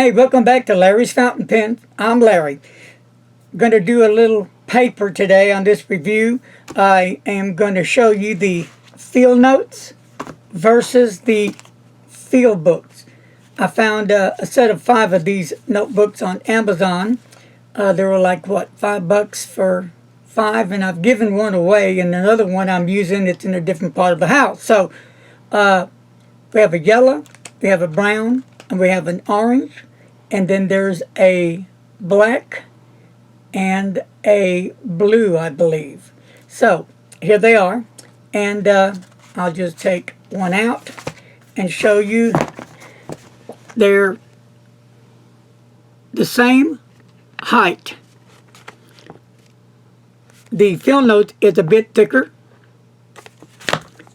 Hey, welcome back to Larry's Fountain Pen. I'm Larry. Going to do a little paper today on this review. I am going to show you the field notes versus the field books. I found a set of 5 of these notebooks on Amazon. They were like, what, $5 for 5, and I've given one away, and another one I'm using. It's in a different part of the house. So we have a yellow, we have a brown, and we have an orange, and then there's a black and a blue, I believe. So here they are, and I'll just take one out and show you. They're the same height. The field note is a bit thicker,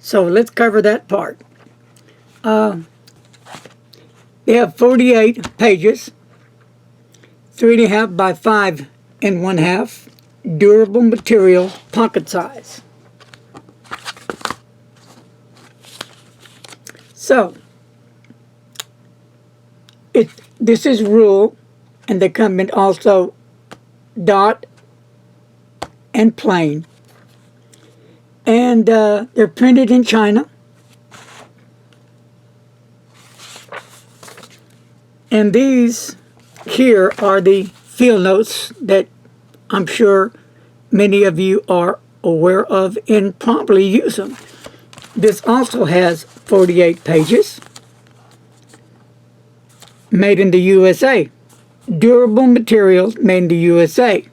so let's cover that part. They have 48 pages, 3.5 by 5 1/2, durable material, pocket size. So, this is rule, and they come in also dot and plain. And they're printed in China. And these here are the field notes that I'm sure many of you are aware of and probably use them. This also has 48 pages. Made in the USA. Durable materials made in the USA.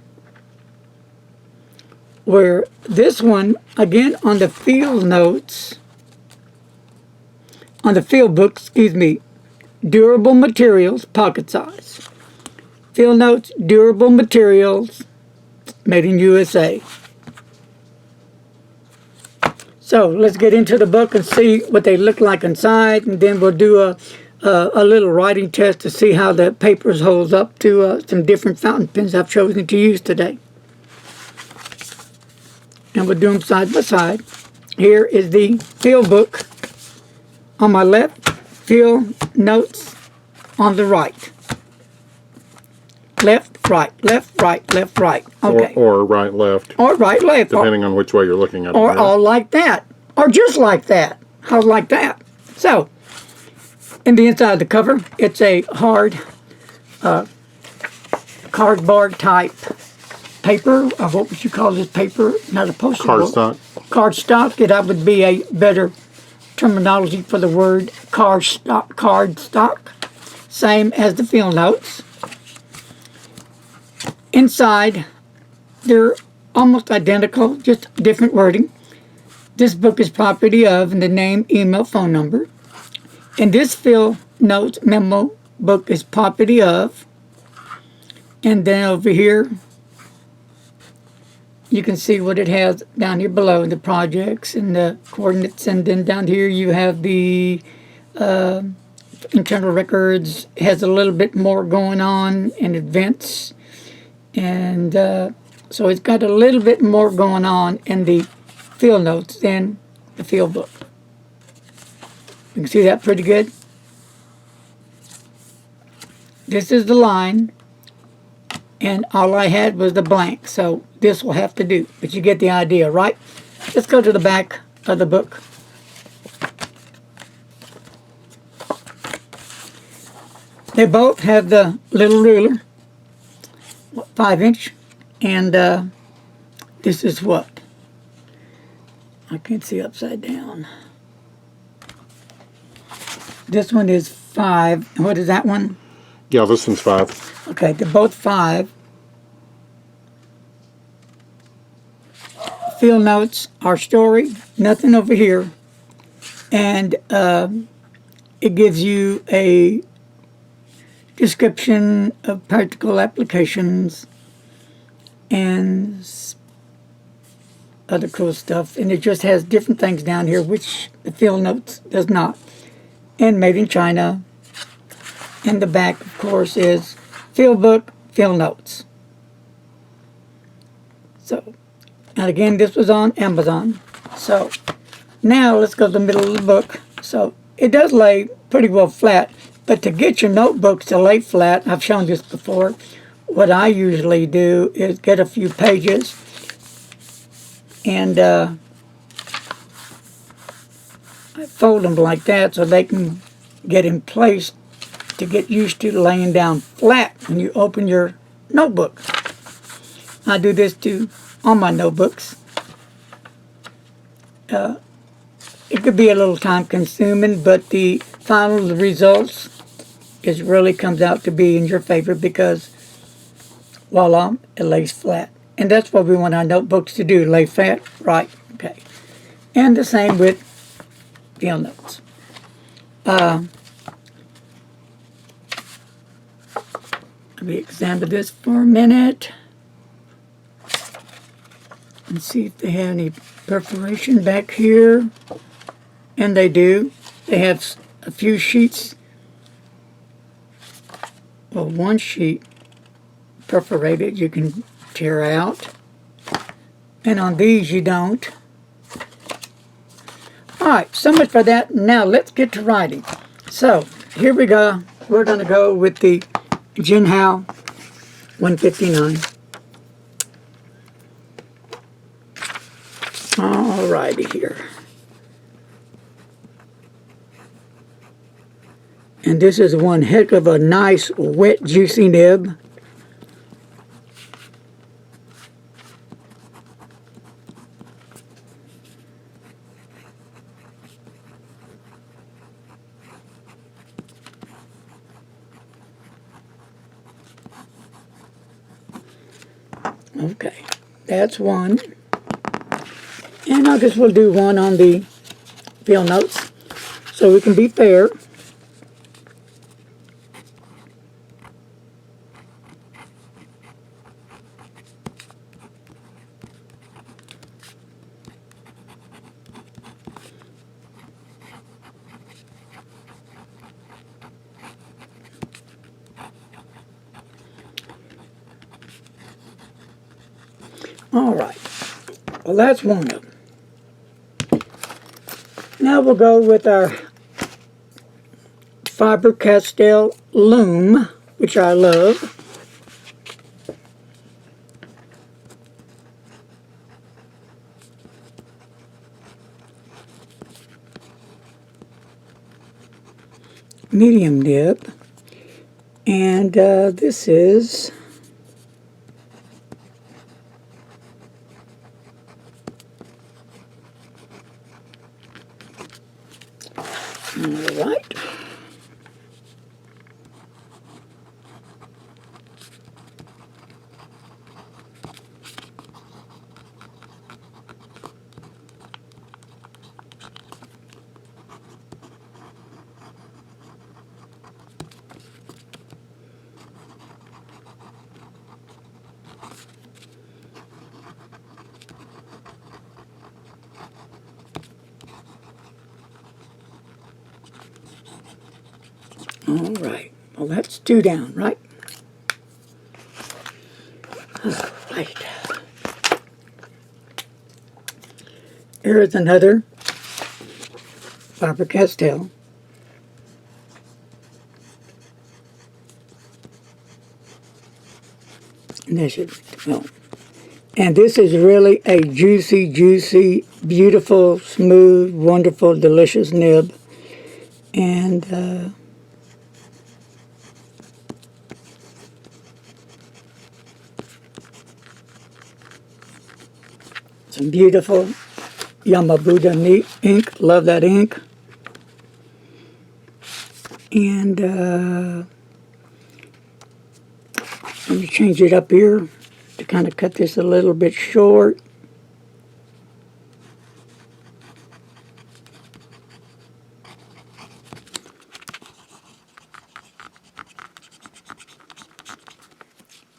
Where this one, again, on the field notes, on the field book, excuse me, durable materials, pocket size. Field notes, durable materials, made in USA. So let's get into the book and see what they look like inside, and then we'll do a little writing test to see how the papers holds up to some different fountain pens I've chosen to use today. And we'll do them side by side. Here is the field book on my left, field notes on the right. Left, right, left, right, left, right. Okay. Or right, left. Or right, left. Depending on which way you're looking at it. Or all like that. Or just like that. How like that? So, in the inside of the cover, it's a hard cardboard type paper. What would you call this paper? Not a poster book. Cardstock. Cardstock. That would be a better terminology for the word cardstock. Same as the field notes. Inside, they're almost identical, just different wording. This book is property of, and the name, email, phone number. And this field notes memo book is property of. And then over here, you can see what it has down here below, the projects and the coordinates. And then down here you have the internal records. It has a little bit more going on in events. And so it's got a little bit more going on in the field notes than the field book. You can see that pretty good. This is the line, and all I had was the blank, so this will have to do. But you get the idea, right? Let's go to the back of the book. They both have the little ruler, 5-inch, and this is what? I can't see upside down. This one is 5. And what is that one? Yeah, this one's 5. Okay, they're both 5. Field notes, our story, nothing over here. And it gives you a description of practical applications and other cool stuff. And it just has different things down here, which the field notes does not. And made in China. And the back, of course, is field book, field notes. So, and again, this was on Amazon. So, now let's go to the middle of the book. So, it does lay pretty well flat. But to get your notebooks to lay flat, I've shown this before, what I usually do is get a few pages and I fold them like that so they can get in place to get used to laying down flat when you open your notebook. I do this to all my notebooks. It could be a little time consuming, but the final results really comes out to be in your favor because voila, it lays flat. And that's what we want our notebooks to do, lay flat, right, okay. And the same with field notes. Let me examine this for a minute and see if they have any perforation back here. And they do. They have a few sheets, well, one sheet perforated you can tear out, and on these you don't. Alright, so much for that. Now let's get to writing. So here we go. We're going to go with the Jinhao 159. Alrighty here. And this is one heck of a nice, wet, juicy nib. Okay, that's one. And I guess we'll do one on the field notes so we can be fair. All right, well that's one of them. Now we'll go with our Faber-Castell Loom, which I love. Medium nib, and this is all right. All right. Well, that's two down, right? All right. Here is another Faber-Castell. And this is, well, and this is really a juicy, juicy, beautiful, smooth, wonderful, delicious nib. And some beautiful Yamabuda ink. Love that ink. And let me change it up here to kind of cut this a little bit short.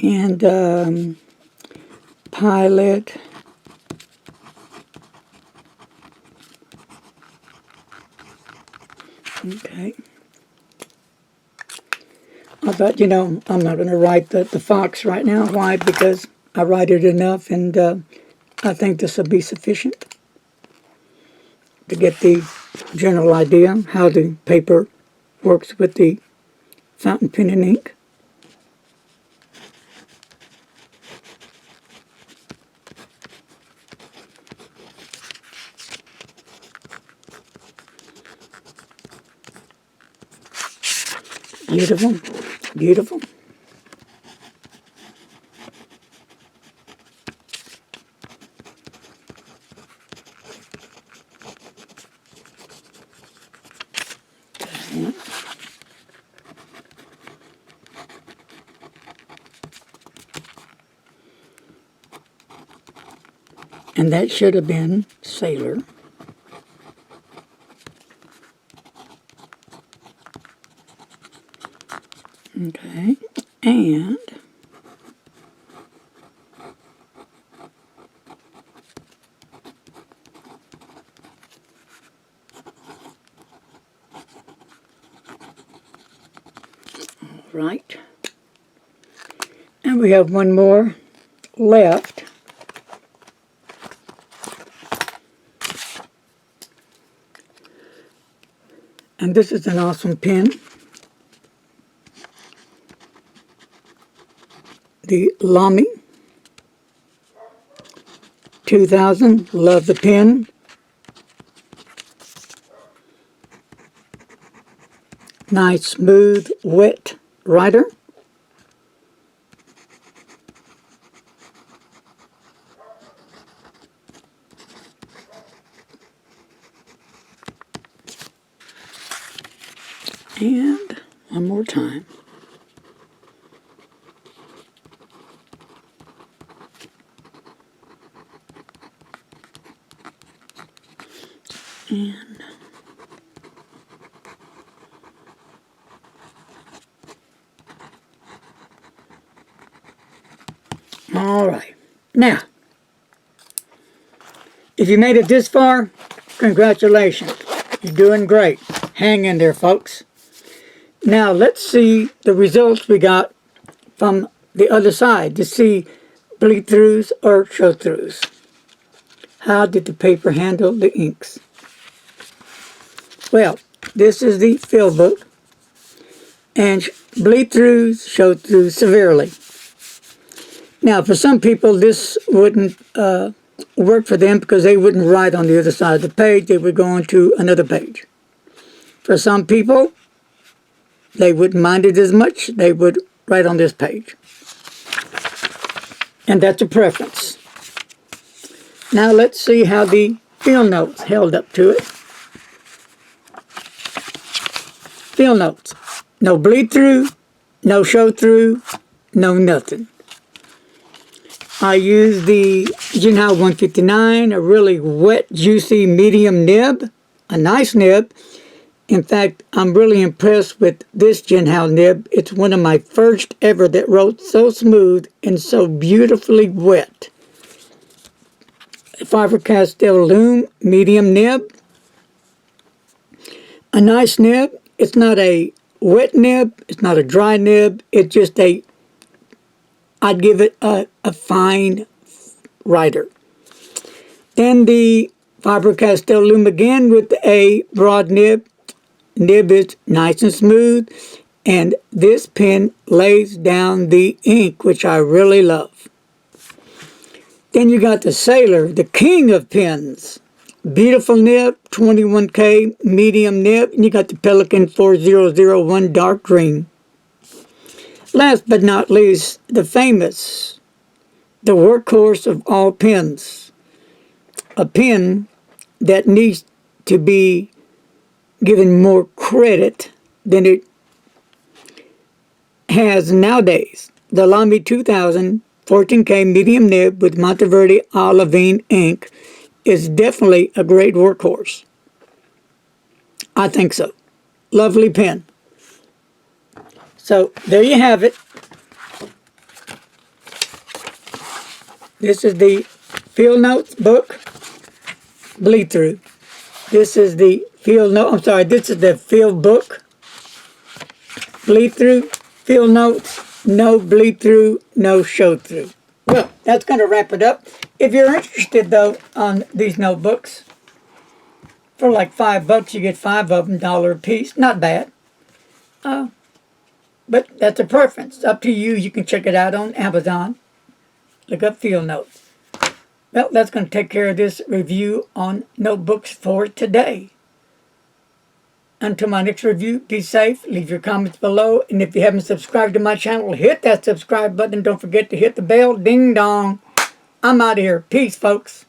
And Pilot. Okay. I thought, you know, I'm not going to write the fox right now. Why? Because I write it enough, and I think this will be sufficient to get the general idea how the paper works with the fountain pen and ink. Beautiful, beautiful. And that should have been Sailor. Okay, and right. And we have one more left. And this is an awesome pen. The Lamy 2000. Love the pen. Nice, smooth, wet writer. And one more time. And all right. Now, if you made it this far, congratulations. You're doing great. Hang in there, folks. Now, let's see the results we got from the other side to see bleed-throughs or show-throughs. How did the paper handle the inks? Well, this is the field book, and bleed-throughs, show-throughs severely. Now, for some people, this wouldn't work for them because they wouldn't write on the other side of the page. They would go on to another page. For some people, they wouldn't mind it as much. They would write on this page. And that's a preference. Now let's see how the field notes held up to it. Field notes. No bleed through, no show through, no nothing. I used the Jinhao 159, a really wet, juicy, medium nib. A nice nib. In fact, I'm really impressed with this Jinhao nib. It's one of my first ever that wrote so smooth and so beautifully wet. Faber-Castell Loom medium nib. A nice nib. It's not a wet nib. It's not a dry nib. It's just I'd give it a fine writer. Then the Faber-Castell Loom again with a broad nib. Nib is nice and smooth, and this pen lays down the ink, which I really love. Then you got the Sailor, the king of pens. Beautiful nib, 21K medium nib, and you got the Pelikan 4001 dark green. Last but not least, the famous, the workhorse of all pens. A pen that needs to be given more credit than it has nowadays. The Lamy 2000 14K medium nib with Monteverde Olivine ink is definitely a great workhorse. I think so. Lovely pen. So there you have it. This is the Field Notes book, bleed through. This is the this is the field book, bleed through, field notes, no bleed through, no show through. Well, that's going to wrap it up. If you're interested, though, on these notebooks, for like $5, you get 5 of them, $1 a piece. Not bad. But that's a preference. Up to you. You can check it out on Amazon. Look up Field Notes. Well, that's going to take care of this review on notebooks for today. Until my next review, be safe, leave your comments below, and if you haven't subscribed to my channel, hit that subscribe button. Don't forget to hit the bell, ding dong. I'm out of here. Peace, folks.